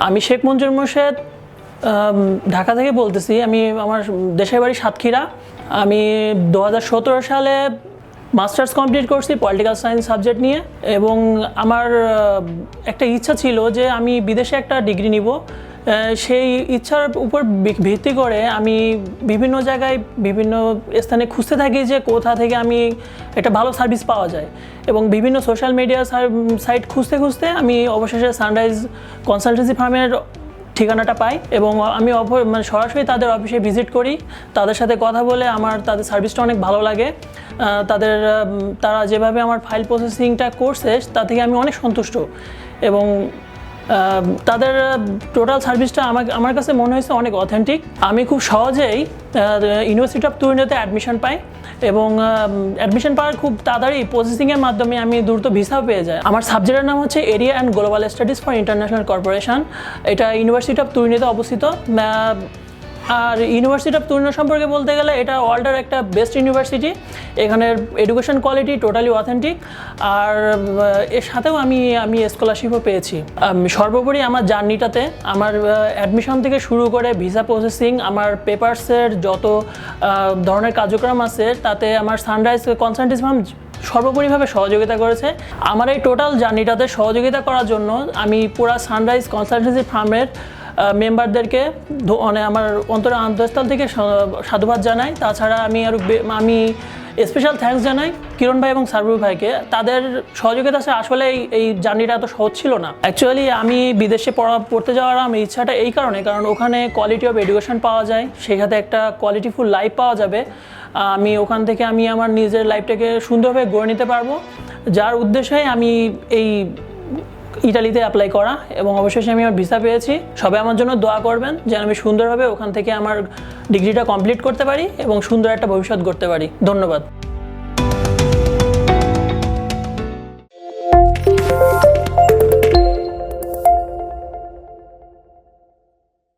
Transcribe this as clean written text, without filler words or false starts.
আমি শেখ মঞ্জুর মোর্শেদ ঢাকা থেকে বলতেছি। আমি আমার দেশের বাড়ি সাতক্ষীরা। আমি 2017 সালে মাস্টার্স কমপ্লিট করছি পলিটিক্যাল সায়েন্স সাবজেক্ট নিয়ে, এবং আমার একটা ইচ্ছা ছিল যে আমি বিদেশে একটা ডিগ্রি নিব। সেই ইচ্ছার উপর ভিত্তি করে আমি বিভিন্ন জায়গায় বিভিন্ন স্থানে খুঁজতে থাকি যে কোথা থেকে আমি একটা ভালো সার্ভিস পাওয়া যায়, এবং বিভিন্ন সোশ্যাল মিডিয়া সাইট খুঁজতে খুঁজতে আমি অবশেষে সানরাইজ কনসালটেন্সি ফার্মের ঠিকানাটা পাই, এবং আমি সরাসরি তাদের অফিসে ভিজিট করি। তাদের সাথে কথা বলে আমার তাদের সার্ভিসটা অনেক ভালো লাগে। তারা যেভাবে আমার ফাইল প্রসেসিংটা করছে তা থেকে আমি অনেক সন্তুষ্ট, এবং তাদের টোটাল সার্ভিসটা আমার কাছে মনে হয়েছে অনেক অথেন্টিক। আমি খুব সহজেই ইউনিভার্সিটি অফ তুরিনেতে অ্যাডমিশন পাই, এবং অ্যাডমিশন পাওয়ার খুব তাড়াতাড়ি প্রসেসিংয়ের মাধ্যমে আমি দ্রুত ভিসা পেয়ে যাই। আমার সাবজেক্টের নাম হচ্ছে area and global studies for international corporation. এটা ইউনিভার্সিটি অফ তুরিনেতে অবস্থিত। আর ইউনিভার্সিটি অফ তুরিন সম্পর্কে বলতে গেলে এটা ওয়ার্ল্ডের একটা বেস্ট ইউনিভার্সিটি। এখানের এডুকেশন কোয়ালিটি টোটালি অথেন্টিক, আর এর সাথেও আমি স্কলারশিপও পেয়েছি। সর্বোপরি আমার জার্নিটাতে আমার অ্যাডমিশন থেকে শুরু করে ভিসা প্রসেসিং, আমার পেপারসের যত ধরনের কার্যক্রম আছে তাতে আমার সানরাইজ কনসালটেন্সি ফার্ম সর্বোপরিভাবে সহযোগিতা করেছে। আমার এই টোটাল জার্নিটাতে সহযোগিতা করার জন্য আমি পুরা সানরাইজ কনসালটেন্সি ফার্মের মেম্বারদেরকে আমার অন্তরের অন্তঃস্থল থেকে সাধুবাদ জানাই। তাছাড়া আমি স্পেশাল থ্যাঙ্কস জানাই কিরণ ভাই এবং সার্বু ভাইকে। তাদের সহযোগিতা আসলে এই জার্নিটা এত সহজ ছিল না। অ্যাকচুয়ালি আমি বিদেশে পড়তে যাওয়ার আমার ইচ্ছাটা এই কারণ ওখানে কোয়ালিটি অফ এডুকেশন পাওয়া যায়, সেখানে একটা কোয়ালিটিফুল লাইফ পাওয়া যাবে। আমি ওখান থেকে আমার নিজের লাইফটাকে সুন্দরভাবে গড়ে নিতে পারবো, যার উদ্দেশ্যে আমি এই ইটালিতে অ্যাপ্লাই করা, এবং অবশেষে আমি আমার ভিসা পেয়েছি। সবাই আমার জন্য দোয়া করবেন যেন আমি সুন্দরভাবে ওখান থেকে আমার ডিগ্রিটা কমপ্লিট করতে পারি এবং সুন্দর একটা ভবিষ্যৎ গড়তে পারি। ধন্যবাদ।